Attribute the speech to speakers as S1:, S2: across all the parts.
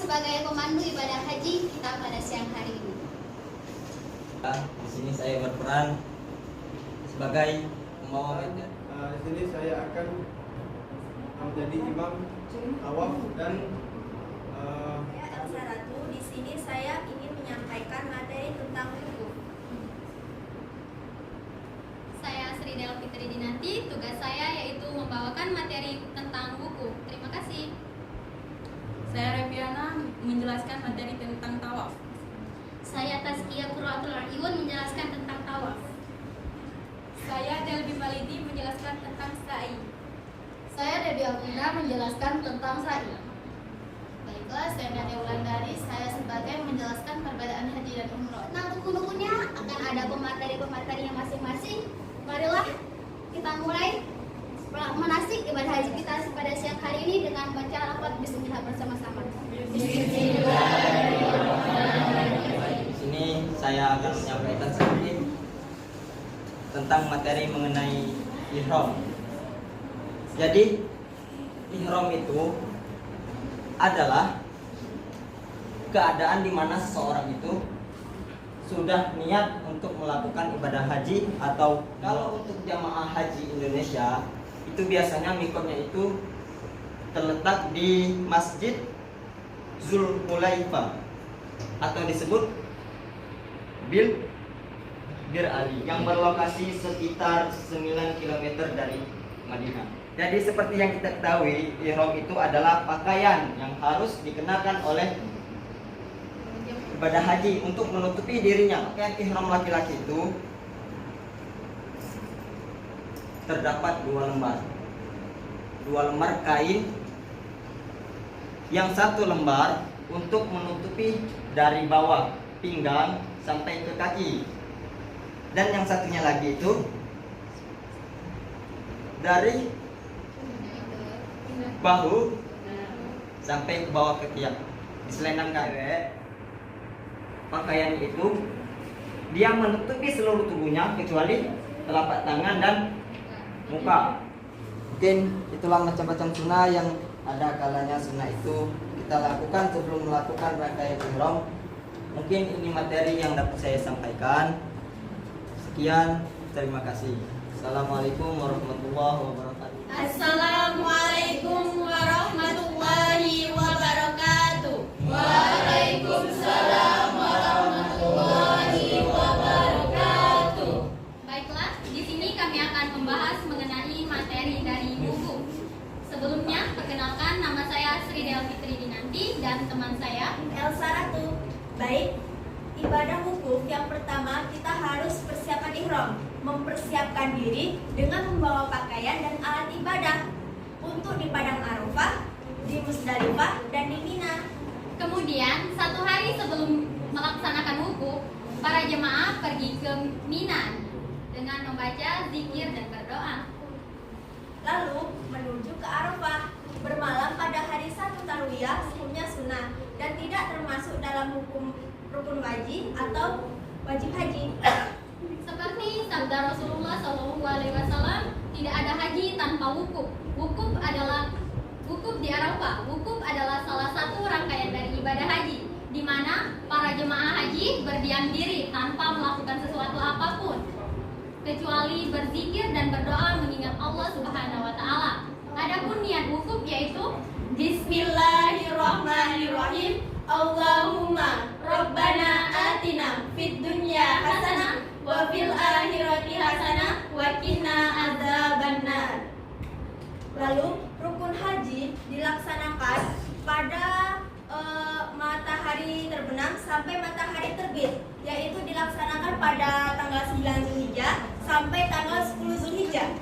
S1: sebagai pemandu ibadah haji kita pada siang hari ini.
S2: Di sini saya berperan sebagai pembawa materi.
S3: Di sini saya akan menjadi imam tawaf dan
S4: Saya Elsa Ratu. Di sini saya ingin menyampaikan materi tentang hukum.
S1: Saya Sri Del Fitri Dinanti, tugas saya yaitu membawakan materi tentang buku. Terima kasih.
S5: Saya Reviana menjelaskan materi tentang tawaf.
S1: Saya Tazkiyah Qurratul Ayun menjelaskan tentang tawaf.
S5: Saya Delbi Malidi menjelaskan tentang sa'i.
S6: Saya Debbie Alvina menjelaskan tentang sa'i.
S1: Baiklah, saya Nadia Wulandari, saya sebagai menjelaskan perbedaan haji dan umroh. Nah, rukun-rukunnya akan ada pemateri-pematerinya masing-masing. Marilah kita mulai menasik ibadah haji kita pada siang hari ini dengan baca lafaz bismillah bersama-sama.
S2: Di sini saya akan menyampaikan sedikit tentang materi mengenai ihram. Jadi ihram itu adalah keadaan di mana seseorang itu sudah niat untuk melakukan ibadah haji, atau kalau untuk jamaah haji Indonesia itu biasanya mikotnya itu terletak di Masjid Zulhulaifah atau disebut Bir Ali yang berlokasi sekitar 9 km dari Madinah. Jadi seperti yang kita ketahui, ihram itu adalah pakaian yang harus dikenakan oleh ibadah haji untuk menutupi dirinya. Pakaian ihram laki-laki itu terdapat dua lembar kain, yang satu lembar untuk menutupi dari bawah pinggang sampai ke kaki, dan yang satunya lagi itu dari bahu sampai ke bawah ketiak, diselendangkan. Pakaian itu dia menutupi seluruh tubuhnya kecuali telapak tangan dan muka. Mungkin itulah macam-macam sunnah yang ada kalanya sunnah itu kita lakukan sebelum melakukan rangkaian ihram. Mungkin ini materi yang dapat saya sampaikan. Sekian, terima kasih. Assalamualaikum warahmatullahi wabarakatuh.
S5: Assalamualaikum warahmatullahi wabarakatuh.
S1: Waalaikumsalam warahmatullahi wabarakatuh. Baiklah, di sini kami akan membahas mengenai materi dari buku. Sebelumnya, perkenalkan, nama saya Sri Del Fitri Dinanti dan teman saya
S4: Elsa Ratu. Baik, ibadah wukuf yang pertama kita harus persiapan ihram. Mempersiapkan diri dengan membawa pakaian dan alat ibadah untuk di Padang Arafah, di Musdalifah, dan di Mina.
S1: Kemudian, satu hari sebelum melaksanakan wukuf, para jemaah pergi ke Mina dengan membaca zikir dan berdoa.
S4: Lalu menuju ke Arafah. Bermalam pada hari 1 Tarwiyah hukumnya sunnah dan tidak termasuk dalam hukum rukun wajib atau wajib haji.
S1: Seperti sabda Rasulullah SAW, tidak ada haji tanpa wukuf. Wukuf di Arafah. Wukuf adalah salah satu rangkaian dari ibadah haji, di mana para jemaah haji berdiam diri tanpa melakukan sesuatu apapun, kecuali berzikir dan berdoa mengingat Allah Subhanahu wa Ta'ala. Adapun niat wukuf yaitu
S4: Bismillahirrahmanirrahim. Allahumma Rabbana atina fid dunya hasanah wa fil akhirati hasanah wa qina adzabannar. Lalu rukun haji dilaksanakan pada matahari terbenam sampai matahari terbit, yaitu dilaksanakan pada tanggal 9 Zulhijjah sampai tanggal 10 Zulhijjah.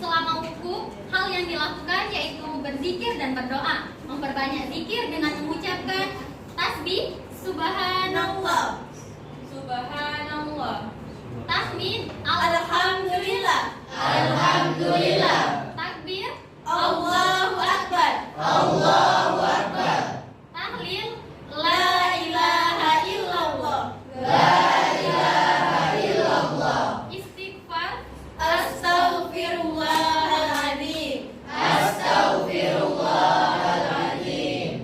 S1: selama wukuf, hal yang dilakukan yaitu berzikir dan berdoa. Memperbanyak zikir dengan mengucapkan tasbih subhanallah,
S5: Subhanallah.
S1: tahmid
S4: Alhamdulillah.
S1: alhamdulillah, takbir
S4: Allahu Akbar.
S1: Allahu akbar, tahlil la ilaha illallah, istighfar
S4: Astaghfirullahaladzim.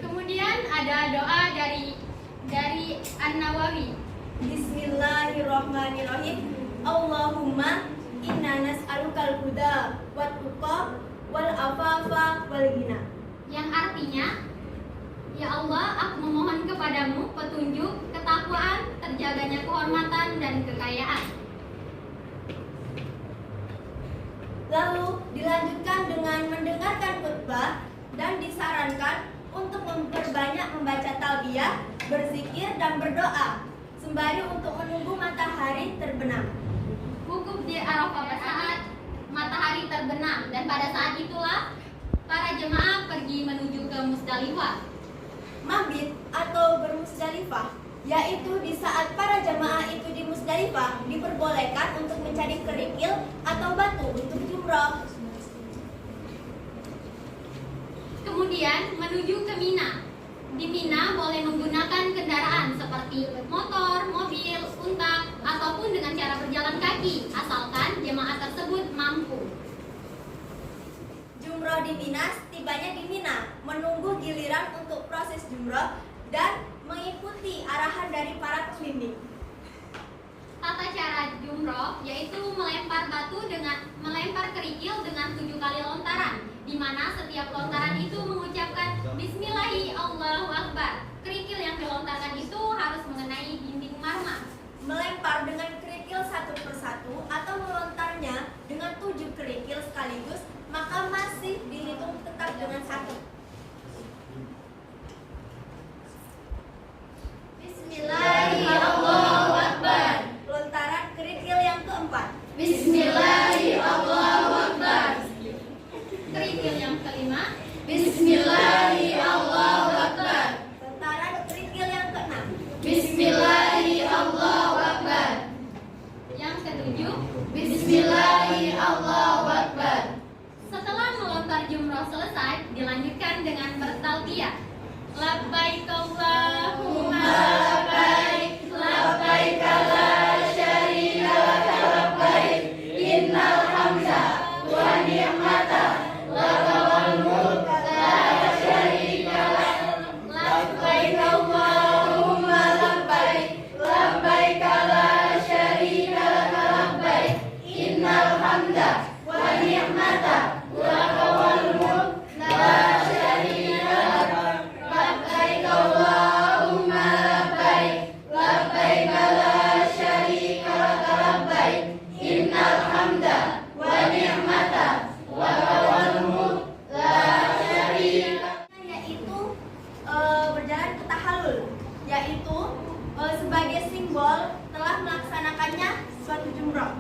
S1: kemudian ada
S5: ada doa dari An-Nawawi.
S4: Bismillahirrahmanirrahim. Allahumma inna nas'alukal huda wat tuqa wal afafa wal ghina.
S1: Yang artinya, ya Allah, aku memohon kepadamu petunjuk, ketakwaan, terjaganya kehormatan dan kekayaan.
S4: Lalu dilanjutkan dengan mendengarkan khutbah dan disarankan untuk memperbanyak membaca talbiyah, berzikir dan berdoa sembari untuk menunggu matahari terbenam.
S1: Wukuf di Arafah saat matahari terbenam, dan pada saat itulah para jemaah pergi menuju ke Musdalifah.
S4: Mabit atau bermusdalifah, yaitu di saat para jamaah itu di Musdalifah diperbolehkan untuk mencari kerikil atau batu untuk jumroh.
S1: Kemudian menuju ke Mina. Di Mina boleh menggunakan kendaraan seperti motor, mobil, unta, ataupun dengan cara berjalan kaki, asalkan jemaah tersebut mampu.
S4: Jumroh di Mina, tibanya di Mina, menunggu giliran untuk proses jumroh dan mengikuti arahan dari para pembimbing.
S1: Tata cara jumroh yaitu melempar kerikil dengan 7 kali lontaran, di mana setiap lontaran itu mengucapkan Bismillahi Allahu Akbar. Kerikil yang dilontarkan itu harus mengenai dinding marmer.
S4: Melempar dengan kerikil satu persatu atau melontarnya dengan 7 kerikil sekaligus, maka masih dihitung tetap dengan satu.
S1: Bismillahi Allahu Akbar.
S4: Lontaran kerikil yang keempat.
S1: Bismillahi Allahu Akbar. Kerikil yang kelima. Bismillahi Allahu Akbar.
S4: Lontaran kerikil yang keenam.
S1: Bismillahi Allahu Akbar. Yang ketujuh. Bismillahi Allahu Akbar. Setelah melontar jumroh selesai, dilanjutkan dengan bertalbiyah. Labbaik Allahumma labbaik, labbaik la syarika laka labbaik, innal hamda wa ni'mata laka wal mulk la syarika lak. Labbaik Allahumma labbaik, labbaik la syarika laka labbaik, innal hamda wa ni'mata laka wal mulk la syarika lak. Labbaik Allahumma labbaik, labbaik la syarika laka labbaik, innal hamda wa ni'mata laka wal mulk la syarika.
S4: Yaitu berjalan ke tahallul, yaitu sebagai simbol telah melaksanakannya suatu jumroh.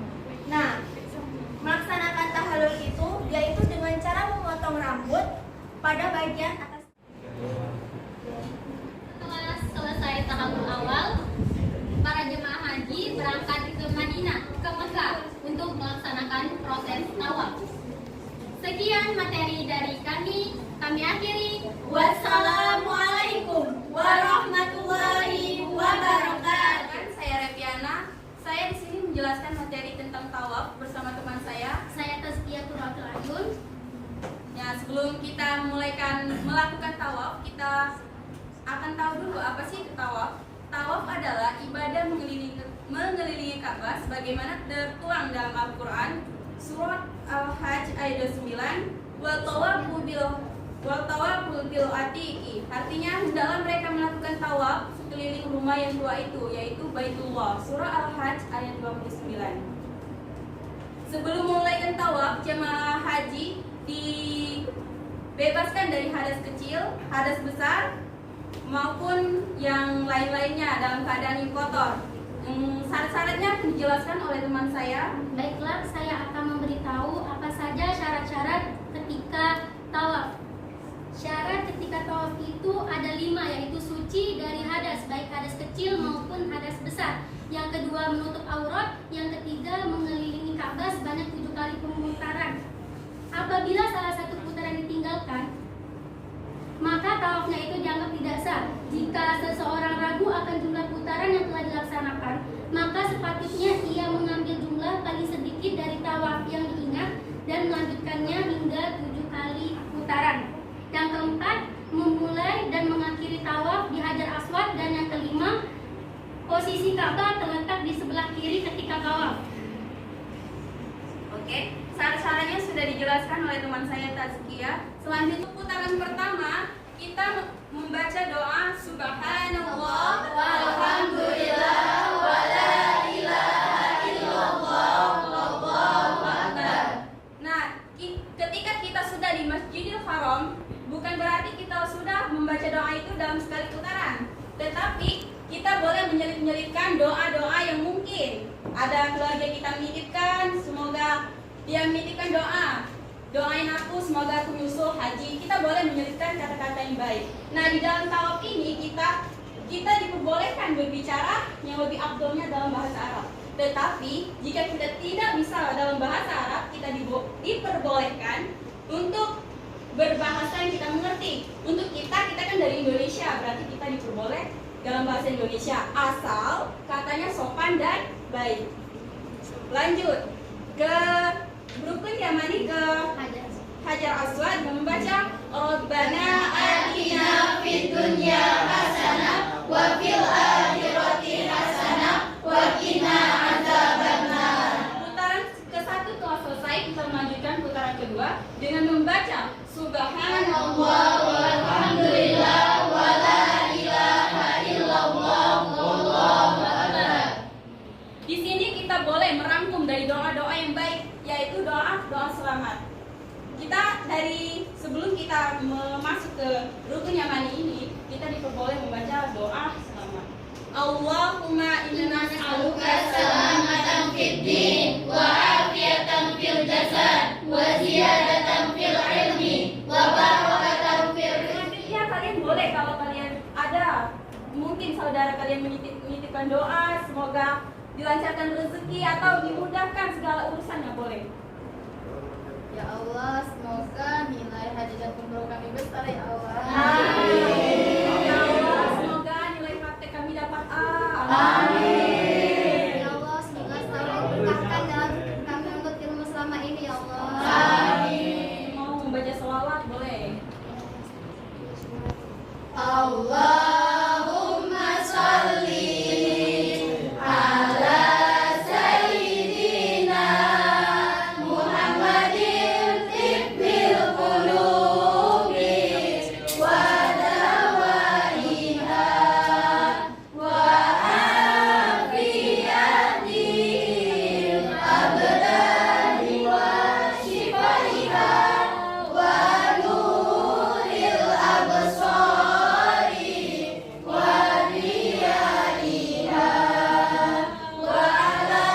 S4: Nah, melaksanakan tahallul itu yaitu dengan cara memotong rambut pada bagian atas.
S1: Setelah selesai tahallul awal, para jemaah haji berangkat ke Madinah, ke Mekah untuk melaksanakan proses tawaf. Sekian materi dari kami akhiri.
S4: Wassalamualaikum warahmatullahi wabarakatuh.
S5: Saya Reviana. Saya di sini menjelaskan materi tentang tawaf bersama teman saya.
S1: Saya Tazkiyah Turatul Ayun.
S5: Ya, sebelum kita melakukan tawaf, kita akan tahu dulu apa sih itu tawaf. Tawaf adalah ibadah mengelilingi Ka'bah sebagaimana tertuang dalam Al-Qur'an surat Al-Hajj ayat 29, wal tawafu bil atiqi. Artinya hendaklah mereka melakukan tawaf sekeliling rumah yang tua itu, yaitu Baitullah. Surah Al-Hajj ayat 29. Sebelum memulaikan tawaf, jemaah haji dibebaskan dari hadas kecil, hadas besar, maupun yang lain-lainnya dalam keadaan yang kotor. Syarat-syaratnya akan dijelaskan oleh teman saya.
S1: Baiklah, saya akan memberitahu apa saja syarat-syarat ketika tawaf. Syarat ketika tawaf itu ada 5, yaitu suci dari hadas, baik hadas kecil maupun hadas besar. Yang kedua, menutup aurat. Yang ketiga, mengelilingi Ka'bah sebanyak 7 kali pemutaran. Apabila salah satu putaran ditinggalkan, maka tawafnya itu dianggap tidak sah. Jika seseorang ragu akan jumlah putaran yang telah dilaksanakan, maka sepatutnya ia mengambil jumlah paling sedikit dari tawaf yang diingat dan melanjutkannya hingga 7 kali putaran. Yang keempat, memulai dan mengakhiri tawaf di
S7: Posisi Ka'bah terletak di sebelah kiri ketika tawaf.
S5: Oke, syarat-syaratnya sudah dijelaskan oleh teman saya Tazkiyah. Selanjutnya putaran pertama kita membaca doa Subhanallah walhamdulillah wala ilaha illallah wallahu akbar. Nah, ketika kita sudah di Masjidil Haram, bukan berarti kita sudah membaca doa itu dalam sekali putaran, tetapi kita boleh menyelip-nyelipkan doa-doa yang mungkin. Ada keluarga kita menitipkan, semoga dia menitipkan doa. Doain aku, semoga aku nyusul haji. Kita boleh menyelipkan kata-kata yang baik. Nah, di dalam tawaf ini kita diperbolehkan berbicara yang lebih afdolnya dalam bahasa Arab. Tetapi jika kita tidak bisa dalam bahasa Arab, kita diperbolehkan untuk berbahasa yang kita mengerti. Untuk kita kan dari Indonesia, berarti kita diperboleh dalam bahasa Indonesia asal katanya sopan dan baik. Lanjut ke Rukun Yamani, ke Hajar Aswad, membaca Rabbana atina fid dunya hasanah wa fil akhirati hasanah wa qina adzabannar. Putaran ke-1 telah selesai, kita melanjutkan putaran kedua dengan membaca Subhanallah walhamdulillah wala ilaha illallah wallahu akbar. Di sini kita boleh merangkum dari doa-doa yang baik, yaitu doa selamat. Kita dari sebelum kita masuk ke rukun Yamani ini, kita diperboleh membaca doa selamat. Allahumma inna nas'aluka salamatan fid din wa afiyatan fil jasad wa ziyadatan fil ilmi wa barakatan fil rizqi. Ya, kalian boleh kalau kalian ada mungkin saudara kalian menitipkan doa semoga dilancarkan rezeki atau dimudahkan segala urusannya, boleh.
S6: Ya Allah, semoga nilai haji dan umroh kami besar ya Allah.
S5: Amin. Ya Allah, semoga nilai praktek kami dapat A. Amin.
S6: Ya Allah, semoga selalu berkahkan dalam kami untuk ilmu selama ini ya Allah.
S5: Amin. Mau membaca selawat boleh.
S1: Allahumma sholli ala sayyidina Muhammadin tibbil qulubi wa dawaiha wa afiyatihil abdani wa shifaiha wa nuril absari wa riyaiha wa ala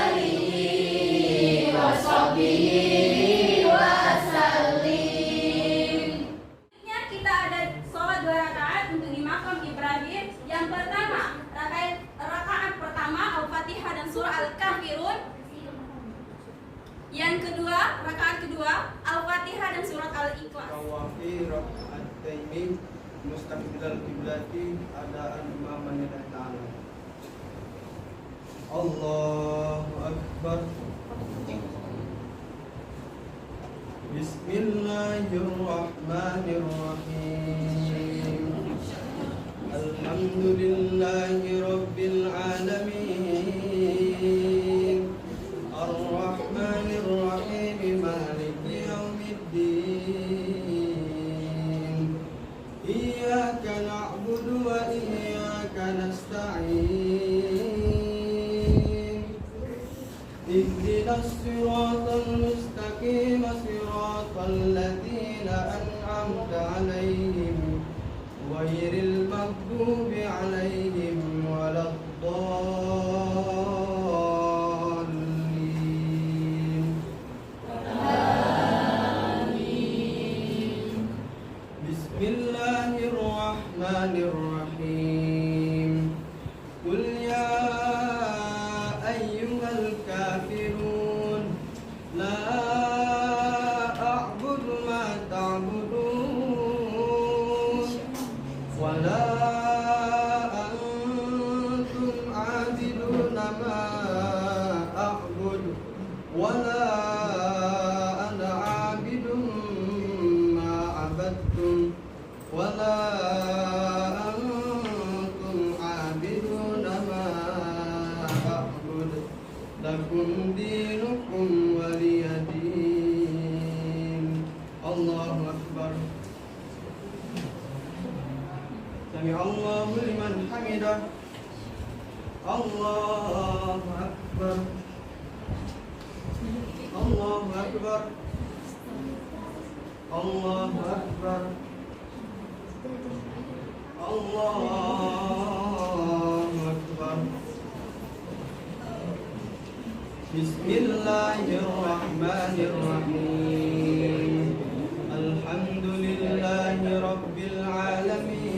S1: alihi wa sahbihi wa sallim.
S5: Selanjutnya kita ada sholat 2 rakaat untuk di makam Ibrahim. Yang pertama, rakaat pertama Al-Fatihah dan surah Al-Kafirun. Yang kedua, rakaat kedua Al-Fatihah dan surat Al-Ikhlas.
S3: Tawafi raka'ataini mustaqbilal qiblati adaan imaman lillahi ta'ala. Allahu akbar. Bismillahirrahmanirrahim. Alhamdulillahi rabbil alamin. Ar-Rahmanir Rahim, Maliki Yaumiddin. Iyyaka na'budu wa iyyaka nasta'in. Ihdinas siratal mustaqim, siratal ladzina an'amta 'alaihim ghairil maghdubi 'alaihim waladdallin. Bismillahirrahmanirrahim. Qul ya ayyuhal kafirun la a'budu ma ta'budun wa la antum 'abiduna ma a'budu wa la ana 'abidun ma 'abadtum wa la Sami'allahu liman hamidah. Allahu Akbar. Allahu Akbar. Allahu Akbar. Allahu Akbar. Bismillahirrahmanirrahim. Alhamdulillahi Rabbil Alamin.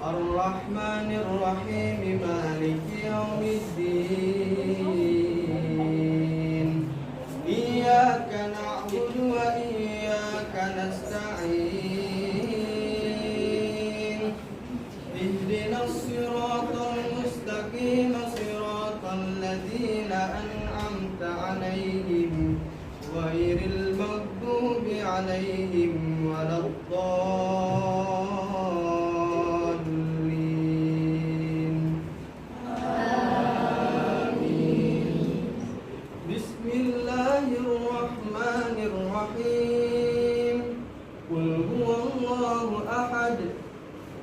S3: Ar-Rahmanir-Rahim. Maliki Yawmiddin. Iyyaka na'budu wa iyyaka nasta'in. Ihdinas siratal mustaqim, siratal ladzina an'amta 'alaihim ghairil maghdubi 'alaihim waladdallin. Amin. Bismillahirrahmanirrahim. Qul huwallahu ahad,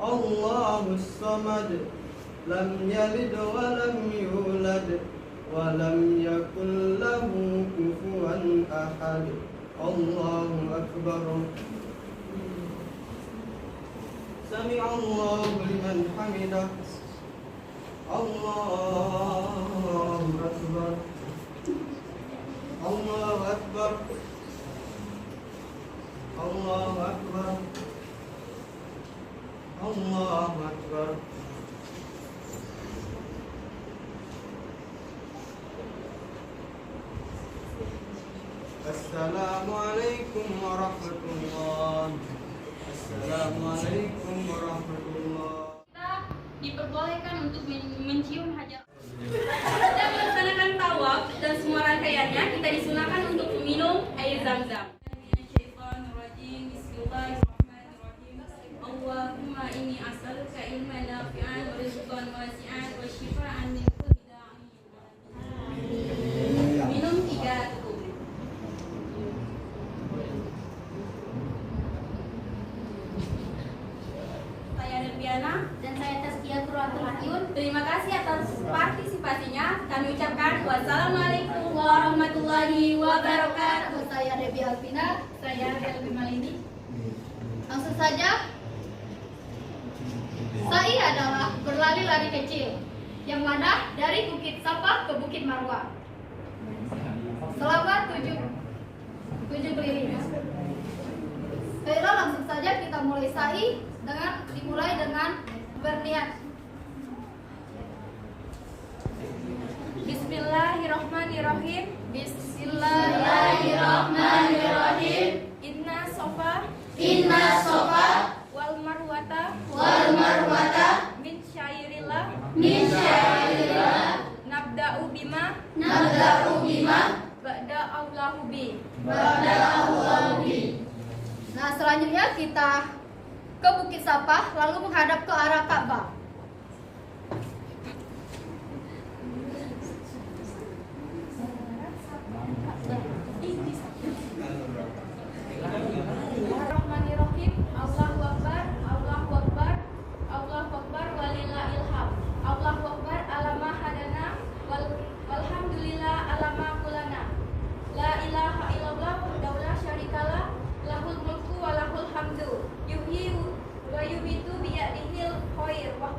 S3: Allahus samad, lam yalid wa lam yulad wa lam yakul lahu kufuwan ahad. Allahu akbar. Sami'allahu liman hamidah. Allahu akbar. Allahu akbar. Allahu akbar. Allahu akbar. Assalamualaikum warahmatullahi. Assalamualaikum warahmatullahi.
S5: Kita diperbolehkan untuk mencium hajar. Kita melaksanakan tawaf dan semua rangkaiannya kita disunahkan untuk meminum air zam-zam. Bismillahirrahmanirrahim. Allahumma inni as'aluka ilman nafi'an wa rizqan wasi'an wa shifaan min kulli da'in. Minum 3 teguk. Saya Nerbiana.
S7: Dan saya Tazkiyah Qurratul Ayun.
S5: Terima kasih atas partisipasinya. Kami ucapkan wassalamualaikum warahmatullahi wabarakatuh.
S1: Saya Debbie Alvina.
S7: Saya Helmi Malini.
S1: Langsung saja. Sa'i adalah berlari-lari kecil yang mana dari Bukit Safa ke Bukit Marwah selama 7 keliling. Baiklah, langsung saja kita mulai sa'i dimulai dengan berniat.
S5: Bismillahirrahmanirrahim.
S1: Bismillahirrahmanirrahim.
S5: Inna sofa wal marwata min syairillah nabda'u bima ba'da Allahu bi.
S1: Nah, selanjutnya kita ke Bukit Safa lalu menghadap ke arah Ka'bah.
S5: Bismillahirrahmanirrahim. Allahu akbar, Allahu akbar, Allahu akbar walillahil hamd. Allahu akbar alama hadana walhamdulillah alama kulana. La ilaha illallah wahdahu la syarikalah lahul mulku wa lahul hamdu. Yuhyi wa yumiitu biyadihil khair wa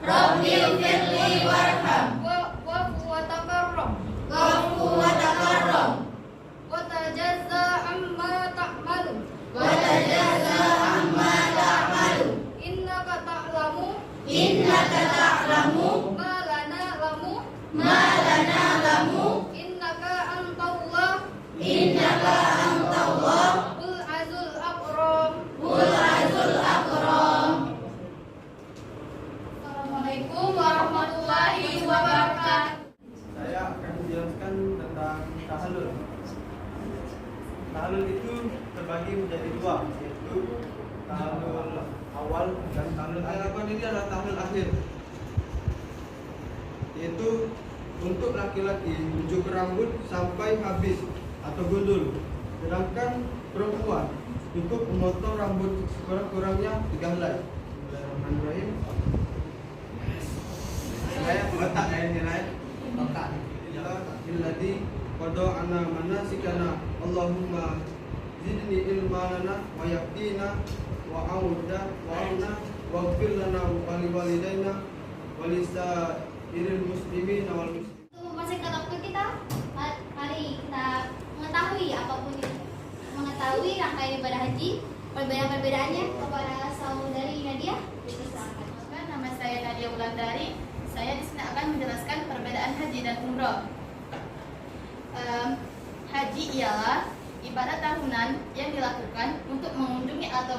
S4: Rabbi firli warham.
S6: wa'fu wa takarram.
S4: Wa'fu wa takarram.
S6: Wa tajazza amma ta'malu.
S4: Wa tajazza amma ta'malu.
S6: Innaka ta'lamu
S4: Innaka ta'lamu
S6: ma lana lamu.
S4: ma lana lamu.
S6: Innaka antallah
S4: Innaka antallah
S6: ul azul akram.
S4: wal azul akram.
S6: Assalamualaikum warahmatullahi wabarakatuh.
S3: Saya akan menjelaskan tentang tahallul. Tahallul itu terbagi menjadi dua, yaitu tahallul awal dan tahallul akhir. Ini adalah tahallul akhir, yaitu untuk laki-laki mencukur rambut sampai habis atau gundul, sedangkan perempuan cukup memotong rambut sekurang-kurangnya 3 helai. Bismillahirrahmanirrahim. Saya letak nilai letak illadhi qada ana manasikana Allahumma zidni ilmanana wa yaqina wa auna waghfir lana wa liwalidayna wa lisairil muslimina wal muslimin.
S1: Masih ke waktu kita, mari kita mengetahui apapun itu, mengetahui rangkaian ibadah haji, perbedaan-perbedaannya kepada saudari Nadia.
S6: Perkenalkan, nama saya Nadia Wulandari. Saya di sini akan menjelaskan perbedaan haji dan umroh. Haji ialah ibadah tahunan yang dilakukan untuk mengunjungi atau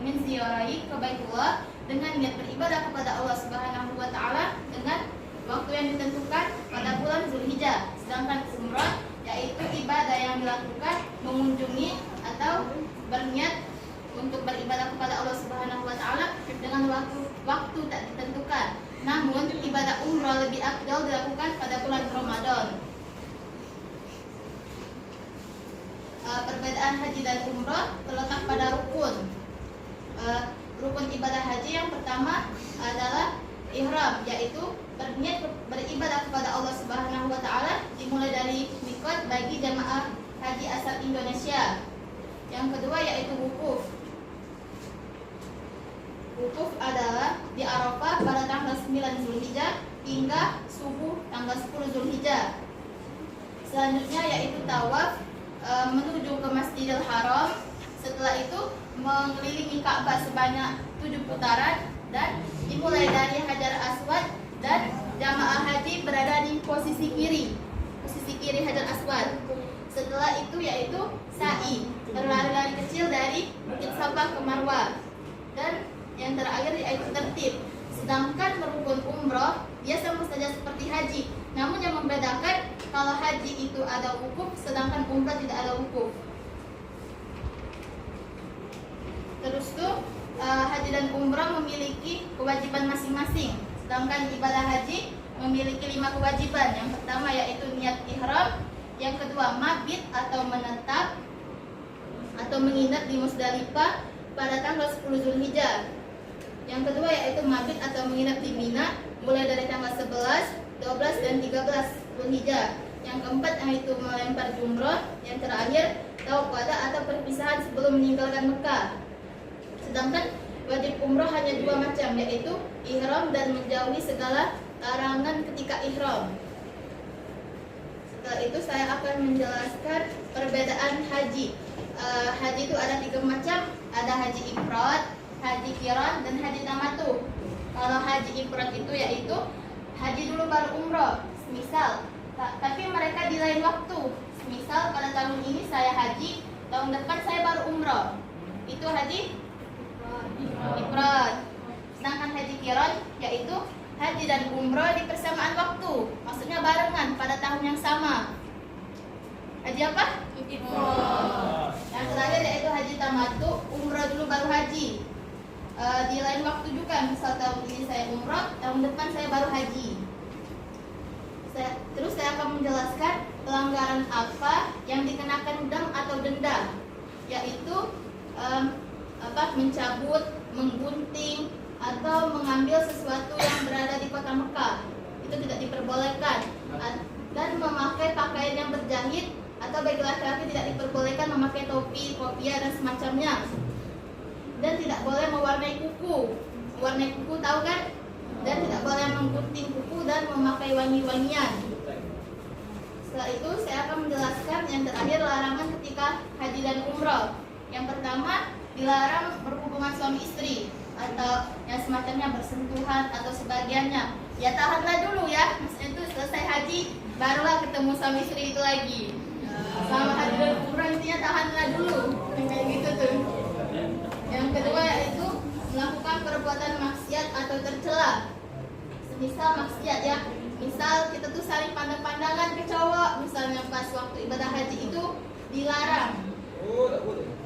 S6: menziarahi ke Baitullah dengan niat beribadah kepada Allah Subhanahu wa taala dengan waktu yang ditentukan pada bulan Zulhijjah. Sedangkan umroh yaitu ibadah yang dilakukan mengunjungi atau berniat untuk beribadah kepada Allah Subhanahu wa taala dengan waktu tak ditentukan. Namun ibadah umroh lebih afdal dilakukan pada bulan Ramadan. Perbedaan haji dan umroh terletak pada rukun. Rukun ibadah haji yang pertama adalah ihram, yaitu berniat beribadah kepada Allah Subhanahu wa taala dimulai dari miqat bagi jamaah haji asal Indonesia. Yang kedua yaitu wukuf. Wukuf adalah di Arafah pada tanggal 9 Zulhijjah hingga subuh tanggal 10 Zulhijjah. Selanjutnya yaitu tawaf menuju ke Masjidil Haram. Setelah itu mengelilingi Ka'bah sebanyak 7 putaran dan dimulai dari Hajar Aswad dan jamaah haji berada di posisi kiri Hajar Aswad. Setelah itu yaitu sa'i, berlari-lari kecil dari Bukit Safa ke Marwah. Dan yang terakhir yaitu tertib. Sedangkan rukun umroh dia sama saja seperti haji, namun yang membedakan kalau haji itu ada wukuf, sedangkan umroh tidak ada wukuf. Terus tuh haji dan umroh memiliki kewajiban masing-masing. Sedangkan ibadah haji memiliki 5 kewajiban. Yang pertama yaitu niat ihram, yang kedua mabit atau menetap atau menginap di Musdalifah pada tanggal 10 Zulhijjah. Yang kedua yaitu mabit atau menginap di Mina mulai dari tanggal 11, 12 dan 13 Zulhijjah. Yang keempat yaitu melempar jumroh. Yang terakhir tawaf wada atau perpisahan sebelum meninggalkan Mekah. Sedangkan wajib umroh hanya 2 macam, yaitu ihram dan menjauhi segala larangan ketika ihram. Setelah itu saya akan menjelaskan perbedaan haji. Haji itu ada 3 macam, ada haji ifrad, haji qiran, dan haji tamattu. Kalau haji ifrad itu yaitu haji dulu baru umroh, misal, tapi mereka di lain waktu. Misal pada tahun ini saya haji, tahun depan saya baru umroh. Itu haji ifrad. Sedangkan haji qiran yaitu haji dan umroh di persamaan waktu, maksudnya barengan pada tahun yang sama. Haji apa? Ifrad. Yang terakhir yaitu haji tamattu, umroh dulu baru haji. Di lain waktu juga, misal tahun ini saya umroh, tahun depan saya baru haji. Terus saya akan menjelaskan pelanggaran apa yang dikenakan dam atau denda, yaitu mencabut, menggunting, atau mengambil sesuatu yang berada di kota Mekah. Itu tidak diperbolehkan. Dan memakai pakaian yang berjahit, atau bagi laki-laki tidak diperbolehkan memakai topi, kopiah, dan semacamnya. Dan tidak boleh mewarnai kuku. Mewarnai kuku tahu kan? dan tidak boleh menggunting kuku dan memakai wangi-wangian. Setelah itu saya akan menjelaskan yang terakhir larangan ketika haji dan umroh. Yang pertama, dilarang berhubungan suami istri atau yang semacamnya bersentuhan atau sebagiannya. Ya tahanlah dulu ya, maksudnya itu selesai haji barulah ketemu suami istri itu lagi. Selama haji dan umroh intinya tahanlah dulu, kayak gitu tuh. Yang kedua yaitu melakukan perbuatan maksiat atau tercela. Semisal maksiat ya, misal kita tuh saling pandang-pandangan ke cowok, misalnya pas waktu ibadah haji itu dilarang.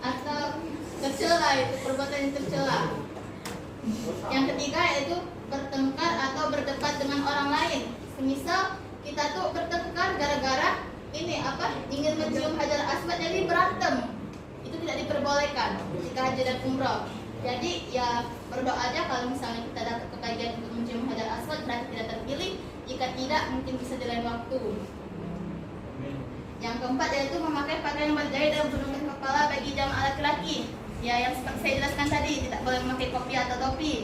S6: Atau tercela, itu perbuatan yang tercela. Yang ketiga yaitu bertengkar atau berdebat dengan orang lain. Semisal kita tuh bertengkar gara-gara ini ingin mencium hajar aswad jadi berantem. Itu tidak diperbolehkan ketika haji dan umroh. Jadi ya berdoa aja kalau misalnya kita dapat kebahagiaan untuk mencium hajar aswad berarti tidak terpilih. Jika tidak mungkin bisa di lain waktu. Yang keempat yaitu memakai pakaian berjahit dan penutup kepala bagi jamaah laki-laki. Ya yang seperti saya jelaskan tadi, tidak boleh memakai kopi atau topi.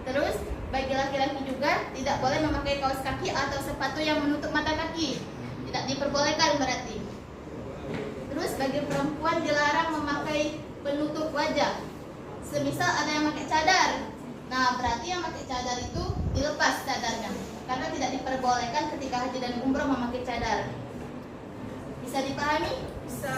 S6: Terus bagi laki-laki juga tidak boleh memakai kaos kaki atau sepatu yang menutup mata kaki. Tidak diperbolehkan berarti. Terus bagi perempuan dilarang memakai penutup wajah. Semisal ada yang pakai cadar. Nah, berarti yang pakai cadar itu dilepas cadarnya. Karena tidak diperbolehkan ketika haji dan umroh memakai cadar. Bisa dipahami?
S4: Bisa.